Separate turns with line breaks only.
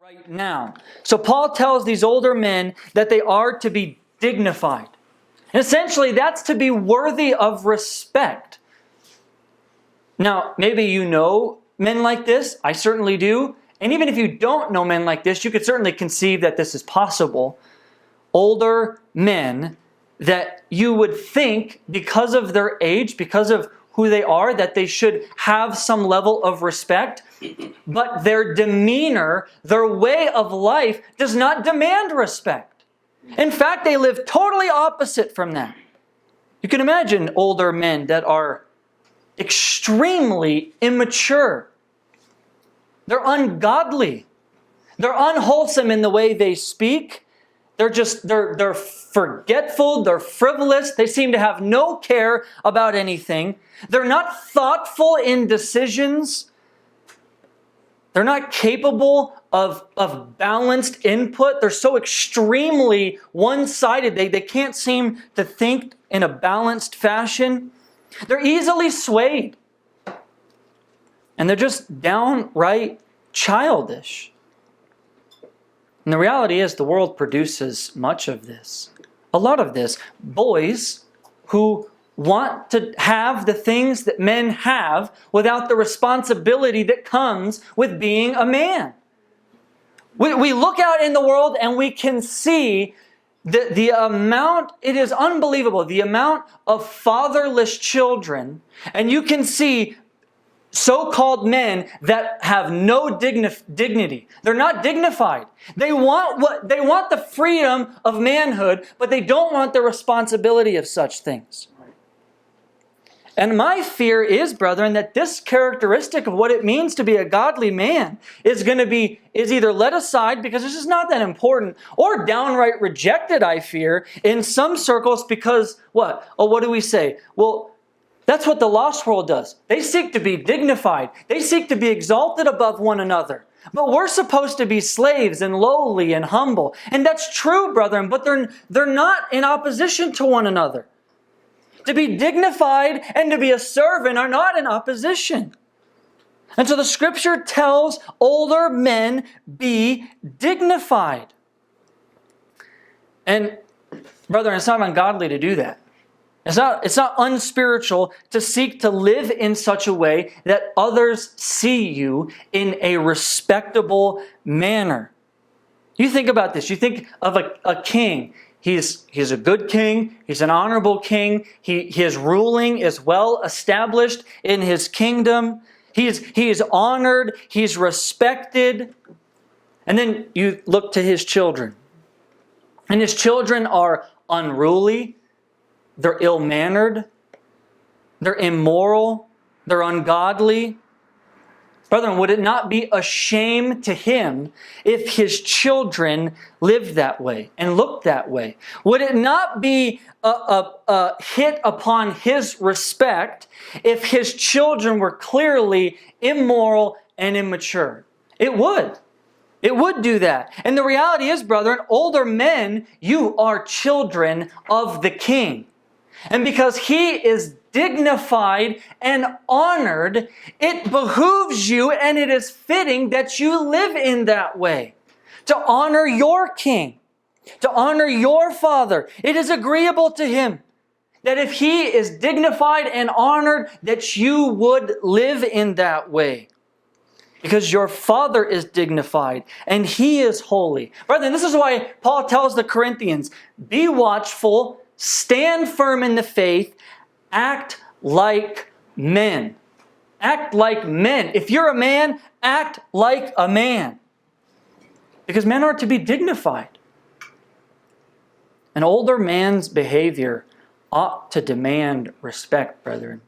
right now. So Paul tells these older men that they are to be dignified. And essentially, that's to be worthy of respect. Now, maybe you know men like this. I certainly do. And even if you don't know men like this, you could certainly conceive that this is possible. Older men that you would think, because of their age, because of who they are, that they should have some level of respect, but their demeanor, their way of life does not demand respect. In fact, they live totally opposite from that. You can imagine older men that are extremely immature. They're ungodly. They're unwholesome in the way they speak. They're forgetful, they're frivolous, they seem to have no care about anything. They're not thoughtful in decisions. They're not capable of balanced input. They're so extremely one-sided, they can't seem to think in a balanced fashion. They're easily swayed. And they're just downright childish. And the reality is the world produces much of this. A lot of this. Boys who want to have the things that men have without the responsibility that comes with being a man. We look out in the world and we can see the amount, it is unbelievable, the amount of fatherless children, and you can see so-called men that have no dignity. They're not dignified. They want the freedom of manhood, but they don't want the responsibility of such things. And my fear is, brethren, that this characteristic of what it means to be a godly man is either let aside because it's just not that important, or downright rejected, I fear, in some circles because what? Oh, what do we say? Well, that's what the lost world does. They seek to be dignified. They seek to be exalted above one another. But we're supposed to be slaves and lowly and humble. And that's true, brethren, but they're not in opposition to one another. To be dignified and to be a servant are not in opposition. And so the scripture tells older men, be dignified. And brethren, it's not ungodly to do that. It's not unspiritual to seek to live in such a way that others see you in a respectable manner. You think about this. You think of a king. He's a good king. He's an honorable king. His ruling is well established in his kingdom. He is honored. He's respected. And then you look to his children. And his children are unruly. They're ill-mannered, they're immoral, they're ungodly. Brethren, would it not be a shame to him if his children lived that way and looked that way? Would it not be a hit upon his respect if his children were clearly immoral and immature? It would. It would do that. And the reality is, brethren, older men, you are children of the King. And because he is dignified and honored, it behooves you and it is fitting that you live in that way. To honor your king, to honor your father. It is agreeable to him that if he is dignified and honored, that you would live in that way. Because your father is dignified and he is holy. Brethren, this is why Paul tells the Corinthians, be watchful, stand firm in the faith, act like men. Act like men. If you're a man, act like a man. Because men are to be dignified. An older man's behavior ought to demand respect, brethren.